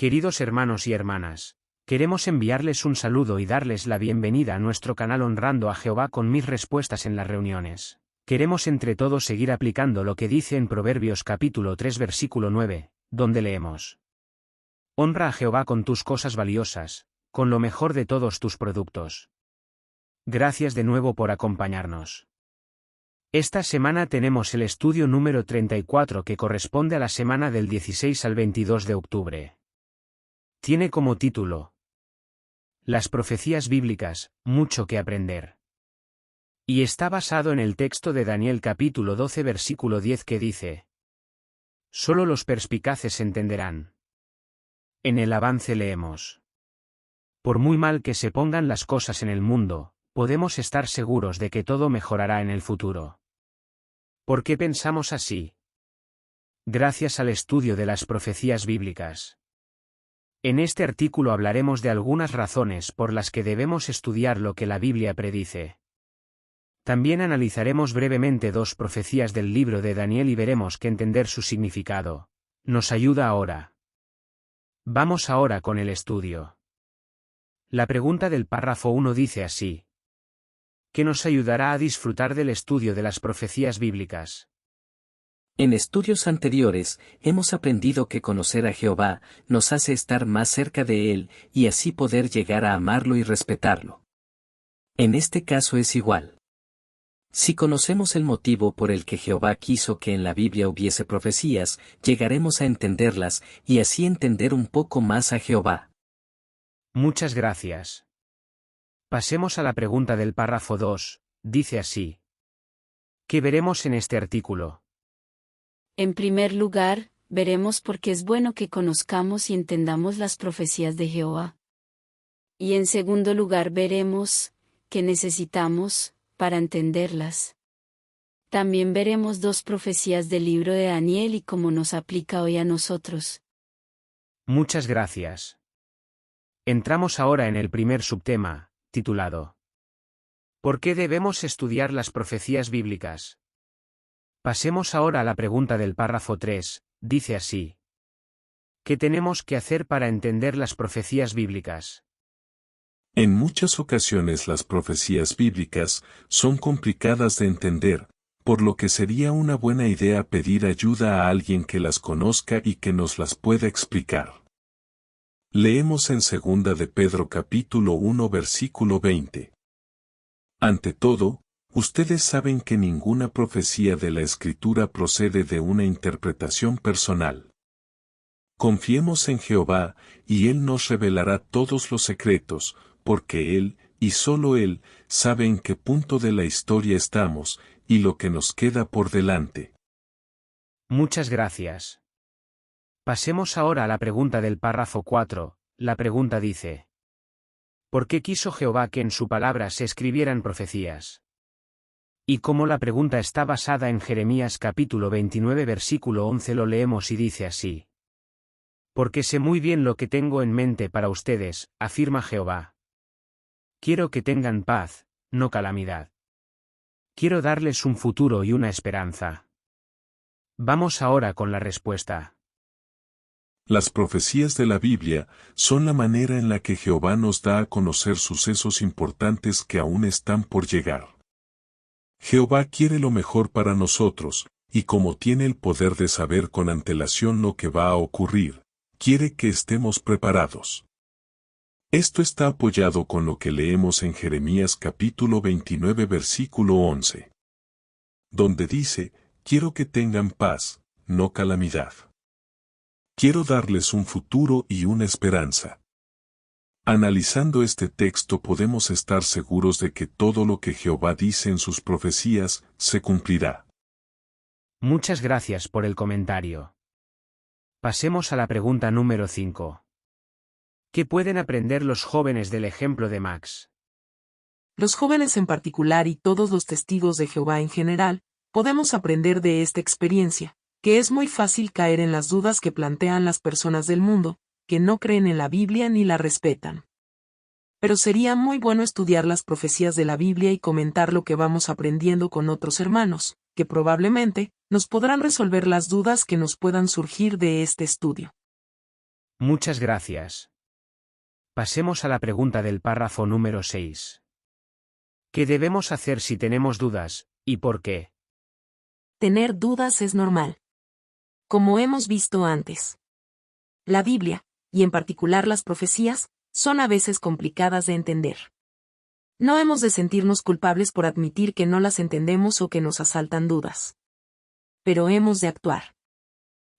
Queridos hermanos y hermanas, queremos enviarles un saludo y darles la bienvenida a nuestro canal Honrando a Jehová con mis respuestas en las reuniones. Queremos entre todos seguir aplicando lo que dice en Proverbios capítulo 3 versículo 9, donde leemos: Honra a Jehová con tus cosas valiosas, con lo mejor de todos tus productos. Gracias de nuevo por acompañarnos. Esta semana tenemos el estudio número 34 que corresponde a la semana del 16 al 22 de octubre. Tiene como título: Las profecías bíblicas, mucho que aprender. Y está basado en el texto de Daniel capítulo 12 versículo 10 que dice: Solo los perspicaces entenderán. En el avance leemos: Por muy mal que se pongan las cosas en el mundo, podemos estar seguros de que todo mejorará en el futuro. ¿Por qué pensamos así? Gracias al estudio de las profecías bíblicas. En este artículo hablaremos de algunas razones por las que debemos estudiar lo que la Biblia predice. También analizaremos brevemente dos profecías del libro de Daniel y veremos que entender su significado nos ayuda ahora. Vamos ahora con el estudio. La pregunta del párrafo 1 dice así: ¿Qué nos ayudará a disfrutar del estudio de las profecías bíblicas? En estudios anteriores, hemos aprendido que conocer a Jehová nos hace estar más cerca de Él y así poder llegar a amarlo y respetarlo. En este caso es igual. Si conocemos el motivo por el que Jehová quiso que en la Biblia hubiese profecías, llegaremos a entenderlas y así entender un poco más a Jehová. Muchas gracias. Pasemos a la pregunta del párrafo 2, dice así: ¿Qué veremos en este artículo? En primer lugar, veremos por qué es bueno que conozcamos y entendamos las profecías de Jehová. Y en segundo lugar veremos qué necesitamos para entenderlas. También veremos dos profecías del libro de Daniel y cómo nos aplica hoy a nosotros. Muchas gracias. Entramos ahora en el primer subtema, titulado ¿Por qué debemos estudiar las profecías bíblicas? Pasemos ahora a la pregunta del párrafo 3, dice así: ¿Qué tenemos que hacer para entender las profecías bíblicas? En muchas ocasiones las profecías bíblicas son complicadas de entender, por lo que sería una buena idea pedir ayuda a alguien que las conozca y que nos las pueda explicar. Leemos en 2 de Pedro capítulo 1 versículo 20. Ante todo, ustedes saben que ninguna profecía de la Escritura procede de una interpretación personal. Confiemos en Jehová, y Él nos revelará todos los secretos, porque Él, y solo Él, sabe en qué punto de la historia estamos, y lo que nos queda por delante. Muchas gracias. Pasemos ahora a la pregunta del párrafo 4, la pregunta dice: ¿Por qué quiso Jehová que en su palabra se escribieran profecías? Y como la pregunta está basada en Jeremías capítulo 29 versículo 11 lo leemos y dice así: Porque sé muy bien lo que tengo en mente para ustedes, afirma Jehová. Quiero que tengan paz, no calamidad. Quiero darles un futuro y una esperanza. Vamos ahora con la respuesta. Las profecías de la Biblia son la manera en la que Jehová nos da a conocer sucesos importantes que aún están por llegar. Jehová quiere lo mejor para nosotros, y como tiene el poder de saber con antelación lo que va a ocurrir, quiere que estemos preparados. Esto está apoyado con lo que leemos en Jeremías capítulo 29 versículo 11. Donde dice: Quiero que tengan paz, no calamidad. Quiero darles un futuro y una esperanza. Analizando este texto podemos estar seguros de que todo lo que Jehová dice en sus profecías se cumplirá. Muchas gracias por el comentario. Pasemos a la pregunta número 5. ¿Qué pueden aprender los jóvenes del ejemplo de Max? Los jóvenes en particular y todos los testigos de Jehová en general, podemos aprender de esta experiencia, que es muy fácil caer en las dudas que plantean las personas del mundo, que no creen en la Biblia ni la respetan. Pero sería muy bueno estudiar las profecías de la Biblia y comentar lo que vamos aprendiendo con otros hermanos, que probablemente nos podrán resolver las dudas que nos puedan surgir de este estudio. Muchas gracias. Pasemos a la pregunta del párrafo número 6. ¿Qué debemos hacer si tenemos dudas, y por qué? Tener dudas es normal. Como hemos visto antes, la Biblia, y en particular las profecías, son a veces complicadas de entender. No hemos de sentirnos culpables por admitir que no las entendemos o que nos asaltan dudas. Pero hemos de actuar.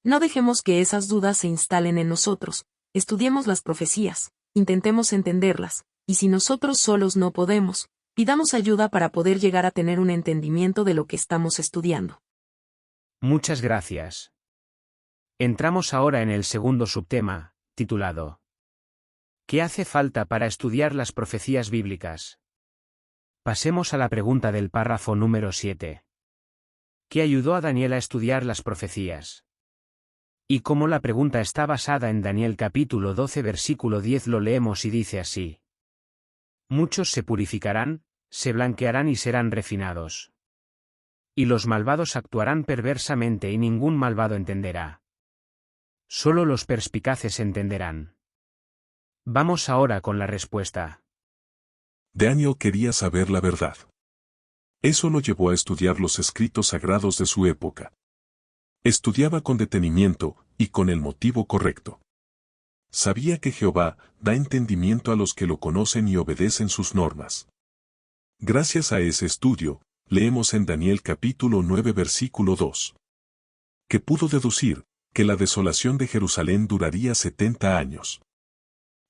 No dejemos que esas dudas se instalen en nosotros, estudiemos las profecías, intentemos entenderlas, y si nosotros solos no podemos, pidamos ayuda para poder llegar a tener un entendimiento de lo que estamos estudiando. Muchas gracias. Entramos ahora en el segundo subtema, titulado ¿Qué hace falta para estudiar las profecías bíblicas? Pasemos a la pregunta del párrafo número 7. ¿Qué ayudó a Daniel a estudiar las profecías? Y como la pregunta está basada en Daniel capítulo 12 versículo 10 lo leemos y dice así. Muchos se purificarán, se blanquearán y serán refinados. Y los malvados actuarán perversamente y ningún malvado entenderá. Solo los perspicaces entenderán. Vamos ahora con la respuesta. Daniel quería saber la verdad. Eso lo llevó a estudiar los escritos sagrados de su época. Estudiaba con detenimiento, y con el motivo correcto. Sabía que Jehová da entendimiento a los que lo conocen y obedecen sus normas. Gracias a ese estudio, leemos en Daniel capítulo 9 versículo 2. Que pudo deducir que la desolación de Jerusalén duraría 70 años.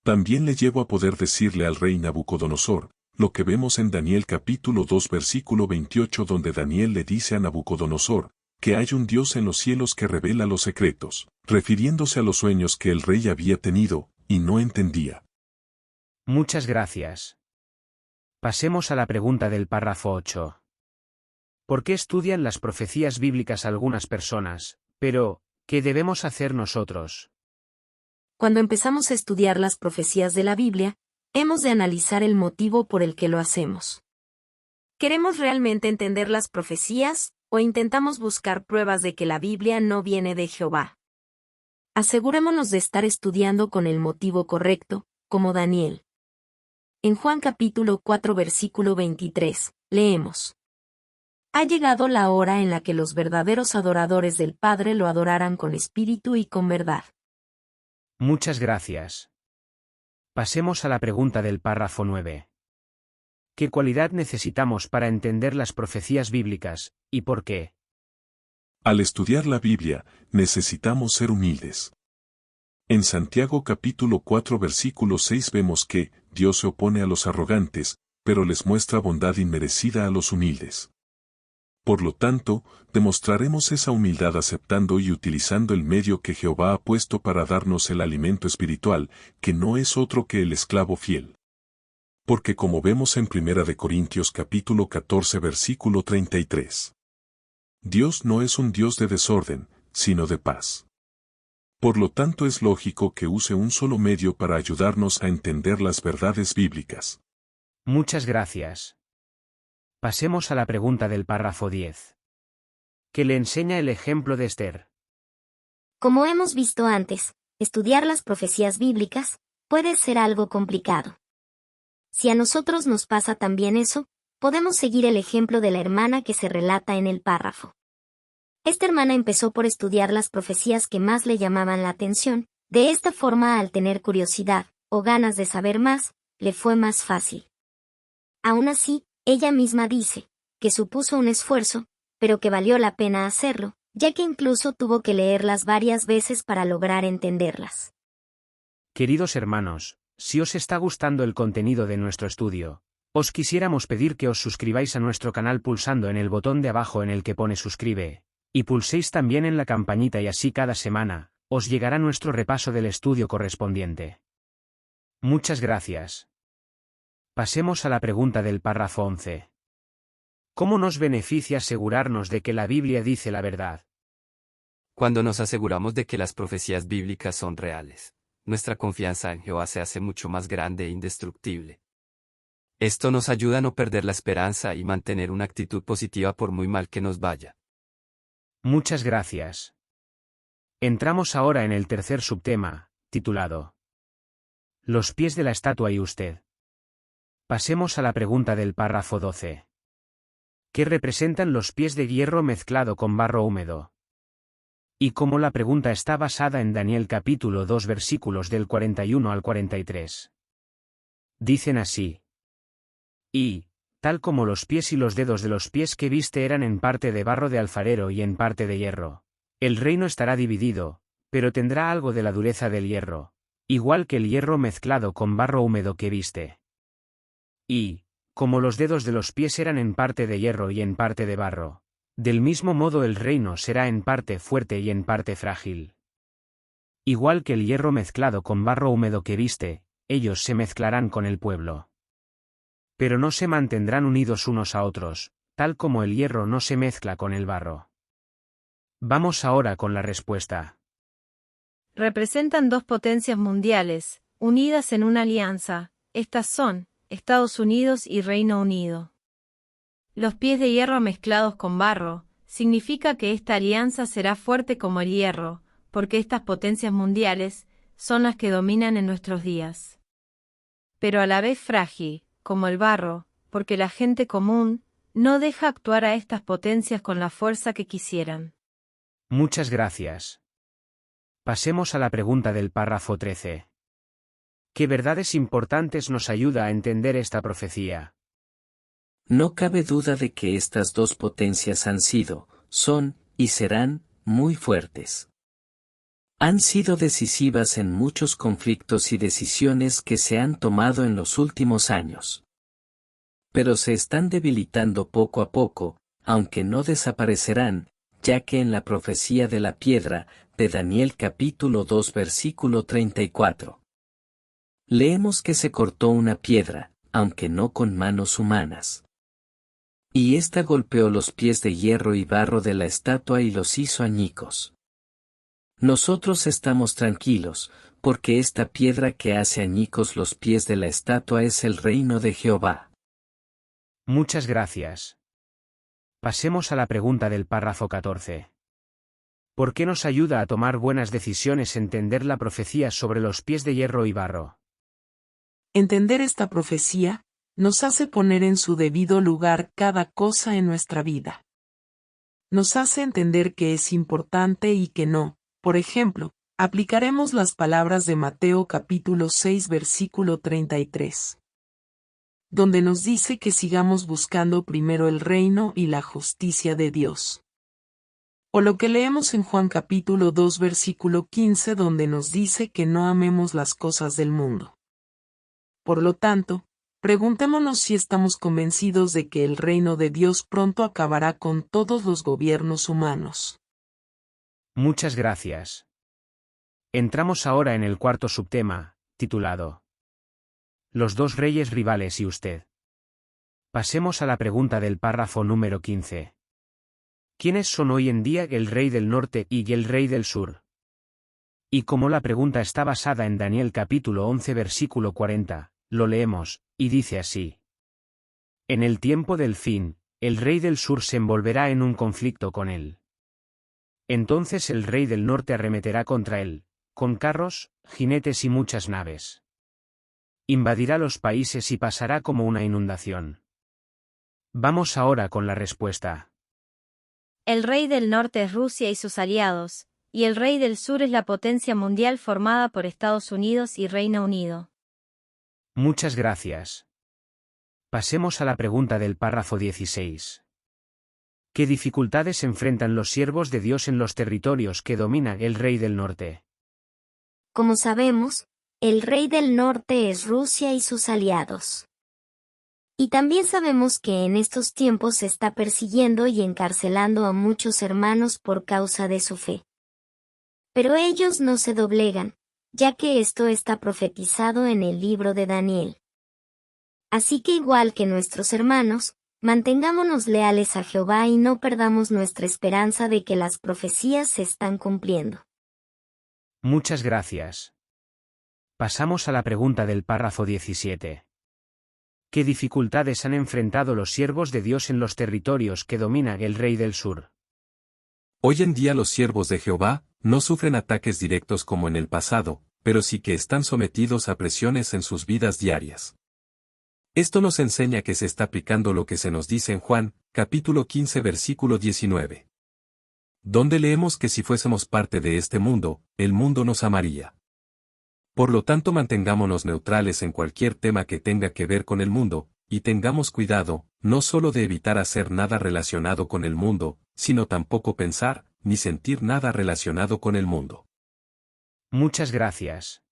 También le llevó a poder decirle al rey Nabucodonosor, lo que vemos en Daniel capítulo 2 versículo 28 donde Daniel le dice a Nabucodonosor, que hay un Dios en los cielos que revela los secretos, refiriéndose a los sueños que el rey había tenido, y no entendía. Muchas gracias. Pasemos a la pregunta del párrafo 8. ¿Por qué estudian las profecías bíblicas algunas personas, pero, qué debemos hacer nosotros? Cuando empezamos a estudiar las profecías de la Biblia, hemos de analizar el motivo por el que lo hacemos. ¿Queremos realmente entender las profecías, o intentamos buscar pruebas de que la Biblia no viene de Jehová? Asegurémonos de estar estudiando con el motivo correcto, como Daniel. En Juan capítulo 4 versículo 23, leemos. Ha llegado la hora en la que los verdaderos adoradores del Padre lo adorarán con espíritu y con verdad. Muchas gracias. Pasemos a la pregunta del párrafo 9. ¿Qué cualidad necesitamos para entender las profecías bíblicas, y por qué? Al estudiar la Biblia, necesitamos ser humildes. En Santiago capítulo 4 versículo 6 vemos que Dios se opone a los arrogantes, pero les muestra bondad inmerecida a los humildes. Por lo tanto, demostraremos esa humildad aceptando y utilizando el medio que Jehová ha puesto para darnos el alimento espiritual, que no es otro que el esclavo fiel. Porque como vemos en 1 de Corintios capítulo 14 versículo 33. Dios no es un Dios de desorden, sino de paz. Por lo tanto es lógico que use un solo medio para ayudarnos a entender las verdades bíblicas. Muchas gracias. Pasemos a la pregunta del párrafo 10. ¿Qué le enseña el ejemplo de Esther? Como hemos visto antes, estudiar las profecías bíblicas puede ser algo complicado. Si a nosotros nos pasa también eso, podemos seguir el ejemplo de la hermana que se relata en el párrafo. Esta hermana empezó por estudiar las profecías que más le llamaban la atención, de esta forma al tener curiosidad, o ganas de saber más, le fue más fácil. Aún así, ella misma dice, que supuso un esfuerzo, pero que valió la pena hacerlo, ya que incluso tuvo que leerlas varias veces para lograr entenderlas. Queridos hermanos, si os está gustando el contenido de nuestro estudio, os quisiéramos pedir que os suscribáis a nuestro canal pulsando en el botón de abajo en el que pone suscribe, y pulséis también en la campanita y así cada semana, os llegará nuestro repaso del estudio correspondiente. Muchas gracias. Pasemos a la pregunta del párrafo 11. ¿Cómo nos beneficia asegurarnos de que la Biblia dice la verdad? Cuando nos aseguramos de que las profecías bíblicas son reales, nuestra confianza en Jehová se hace mucho más grande e indestructible. Esto nos ayuda a no perder la esperanza y mantener una actitud positiva por muy mal que nos vaya. Muchas gracias. Entramos ahora en el tercer subtema, titulado Los pies de la estatua y usted. Pasemos a la pregunta del párrafo 12. ¿Qué representan los pies de hierro mezclado con barro húmedo? Y como la pregunta está basada en Daniel capítulo 2 versículos del 41 al 43. Dicen así. Y, tal como los pies y los dedos de los pies que viste eran en parte de barro de alfarero y en parte de hierro, el reino estará dividido, pero tendrá algo de la dureza del hierro, igual que el hierro mezclado con barro húmedo que viste. Y, como los dedos de los pies eran en parte de hierro y en parte de barro, del mismo modo el reino será en parte fuerte y en parte frágil. Igual que el hierro mezclado con barro húmedo que viste, ellos se mezclarán con el pueblo. Pero no se mantendrán unidos unos a otros, tal como el hierro no se mezcla con el barro. Vamos ahora con la respuesta. Representan dos potencias mundiales, unidas en una alianza. Estas son Estados Unidos y Reino Unido. Los pies de hierro mezclados con barro, significa que esta alianza será fuerte como el hierro, porque estas potencias mundiales son las que dominan en nuestros días. Pero a la vez frágil, como el barro, porque la gente común no deja actuar a estas potencias con la fuerza que quisieran. Muchas gracias. Pasemos a la pregunta del párrafo 13. ¿Qué verdades importantes nos ayuda a entender esta profecía? No cabe duda de que estas dos potencias han sido, son, y serán, muy fuertes. Han sido decisivas en muchos conflictos y decisiones que se han tomado en los últimos años. Pero se están debilitando poco a poco, aunque no desaparecerán, ya que en la profecía de la piedra, de Daniel capítulo 2 versículo 34. Leemos que se cortó una piedra, aunque no con manos humanas. Y ésta golpeó los pies de hierro y barro de la estatua y los hizo añicos. Nosotros estamos tranquilos, porque esta piedra que hace añicos los pies de la estatua es el reino de Jehová. Muchas gracias. Pasemos a la pregunta del párrafo 14. ¿Por qué nos ayuda a tomar buenas decisiones entender la profecía sobre los pies de hierro y barro? Entender esta profecía nos hace poner en su debido lugar cada cosa en nuestra vida. Nos hace entender que es importante y que no. Por ejemplo, aplicaremos las palabras de Mateo capítulo 6 versículo 33. Donde nos dice que sigamos buscando primero el reino y la justicia de Dios. O lo que leemos en Juan capítulo 2 versículo 15 donde nos dice que no amemos las cosas del mundo. Por lo tanto, preguntémonos si estamos convencidos de que el reino de Dios pronto acabará con todos los gobiernos humanos. Muchas gracias. Entramos ahora en el cuarto subtema, titulado Los dos reyes rivales y usted. Pasemos a la pregunta del párrafo número 15. ¿Quiénes son hoy en día el rey del norte y el rey del sur? Y como la pregunta está basada en Daniel capítulo 11 versículo 40, lo leemos, y dice así. En el tiempo del fin, el rey del sur se envolverá en un conflicto con él. Entonces el rey del norte arremeterá contra él, con carros, jinetes y muchas naves. Invadirá los países y pasará como una inundación. Vamos ahora con la respuesta. El rey del norte es Rusia y sus aliados, y el rey del sur es la potencia mundial formada por Estados Unidos y Reino Unido. Muchas gracias. Pasemos a la pregunta del párrafo 16. ¿Qué dificultades enfrentan los siervos de Dios en los territorios que domina el rey del norte? Como sabemos, el rey del norte es Rusia y sus aliados. Y también sabemos que en estos tiempos se está persiguiendo y encarcelando a muchos hermanos por causa de su fe. Pero ellos no se doblegan, ya que esto está profetizado en el libro de Daniel. Así que igual que nuestros hermanos, mantengámonos leales a Jehová y no perdamos nuestra esperanza de que las profecías se están cumpliendo. Muchas gracias. Pasamos a la pregunta del párrafo 17. ¿Qué dificultades han enfrentado los siervos de Dios en los territorios que domina el rey del sur? Hoy en día los siervos de Jehová no sufren ataques directos como en el pasado, pero sí que están sometidos a presiones en sus vidas diarias. Esto nos enseña que se está aplicando lo que se nos dice en Juan, capítulo 15 versículo 19. Donde leemos que si fuésemos parte de este mundo, el mundo nos amaría. Por lo tanto, mantengámonos neutrales en cualquier tema que tenga que ver con el mundo, y tengamos cuidado, no solo de evitar hacer nada relacionado con el mundo, sino tampoco pensar, ni sentir nada relacionado con el mundo. Muchas gracias.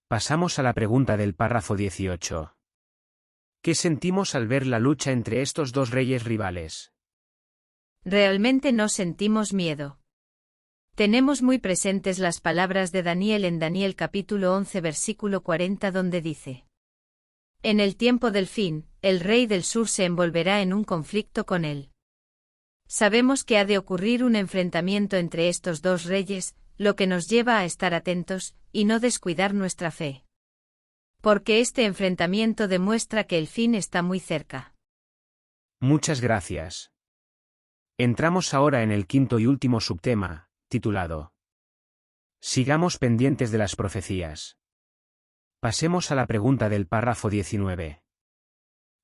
Pasamos a la pregunta del párrafo 18. ¿Qué sentimos al ver la lucha entre estos dos reyes rivales? Realmente no sentimos miedo. Tenemos muy presentes las palabras de Daniel en Daniel capítulo 11 versículo 40 donde dice: En el tiempo del fin, el rey del sur se envolverá en un conflicto con él. Sabemos que ha de ocurrir un enfrentamiento entre estos dos reyes, lo que nos lleva a estar atentos, y no descuidar nuestra fe. Porque este enfrentamiento demuestra que el fin está muy cerca. Muchas gracias. Entramos ahora en el quinto y último subtema, titulado Sigamos pendientes de las profecías. Pasemos a la pregunta del párrafo 19.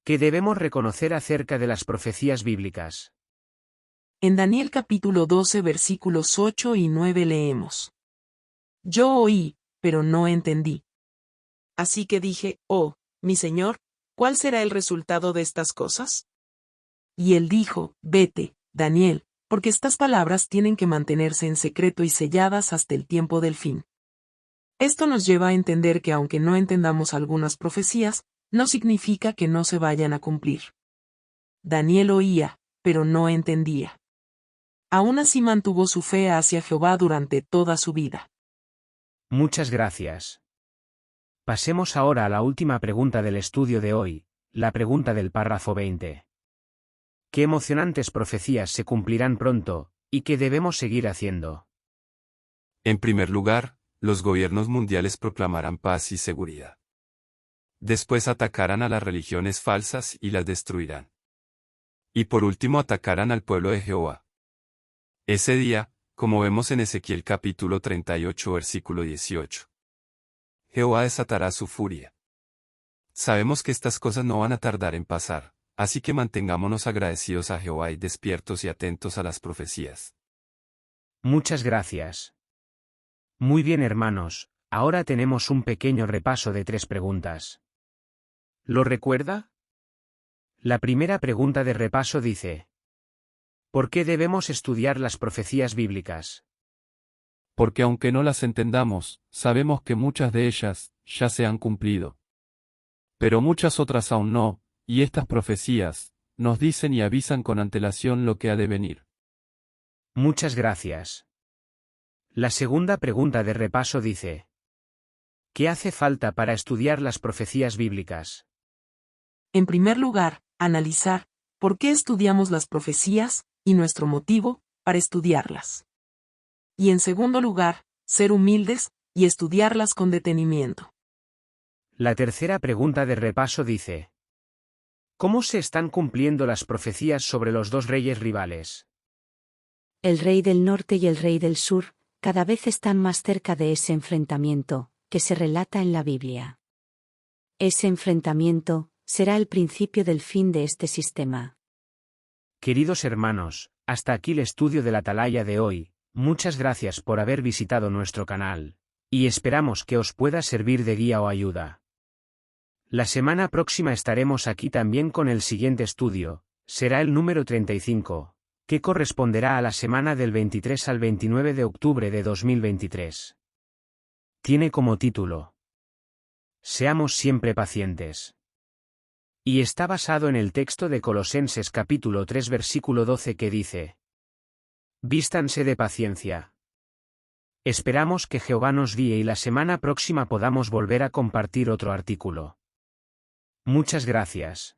¿Qué debemos reconocer acerca de las profecías bíblicas? En Daniel capítulo 12 versículos 8 y 9 leemos: Yo oí, pero no entendí. Así que dije, oh, mi señor, ¿cuál será el resultado de estas cosas? Y él dijo, vete, Daniel, porque estas palabras tienen que mantenerse en secreto y selladas hasta el tiempo del fin. Esto nos lleva a entender que aunque no entendamos algunas profecías, no significa que no se vayan a cumplir. Daniel oía, pero no entendía. Aún así mantuvo su fe hacia Jehová durante toda su vida. Muchas gracias. Pasemos ahora a la última pregunta del estudio de hoy, la pregunta del párrafo 20. ¿Qué emocionantes profecías se cumplirán pronto, y qué debemos seguir haciendo? En primer lugar, los gobiernos mundiales proclamarán paz y seguridad. Después atacarán a las religiones falsas y las destruirán. Y por último atacarán al pueblo de Jehová. Ese día, como vemos en Ezequiel capítulo 38 versículo 18. Jehová desatará su furia. Sabemos que estas cosas no van a tardar en pasar, así que mantengámonos agradecidos a Jehová y despiertos y atentos a las profecías. Muchas gracias. Muy bien, hermanos, ahora tenemos un pequeño repaso de 3 preguntas. ¿Lo recuerda? La primera pregunta de repaso dice: ¿por qué debemos estudiar las profecías bíblicas? Porque aunque no las entendamos, sabemos que muchas de ellas ya se han cumplido. Pero muchas otras aún no, y estas profecías nos dicen y avisan con antelación lo que ha de venir. Muchas gracias. La segunda pregunta de repaso dice: ¿qué hace falta para estudiar las profecías bíblicas? En primer lugar, analizar por qué estudiamos las profecías y nuestro motivo para estudiarlas. Y en segundo lugar, ser humildes y estudiarlas con detenimiento. La tercera pregunta de repaso dice: ¿cómo se están cumpliendo las profecías sobre los dos reyes rivales? El rey del norte y el rey del sur cada vez están más cerca de ese enfrentamiento, que se relata en la Biblia. Ese enfrentamiento será el principio del fin de este sistema. Queridos hermanos, hasta aquí el estudio de la Atalaya de hoy. Muchas gracias por haber visitado nuestro canal, y esperamos que os pueda servir de guía o ayuda. La semana próxima estaremos aquí también con el siguiente estudio, será el número 35, que corresponderá a la semana del 23 al 29 de octubre de 2023. Tiene como título: Seamos siempre pacientes. Y está basado en el texto de Colosenses capítulo 3 versículo 12 que dice: vístanse de paciencia. Esperamos que Jehová nos guíe y la semana próxima podamos volver a compartir otro artículo. Muchas gracias.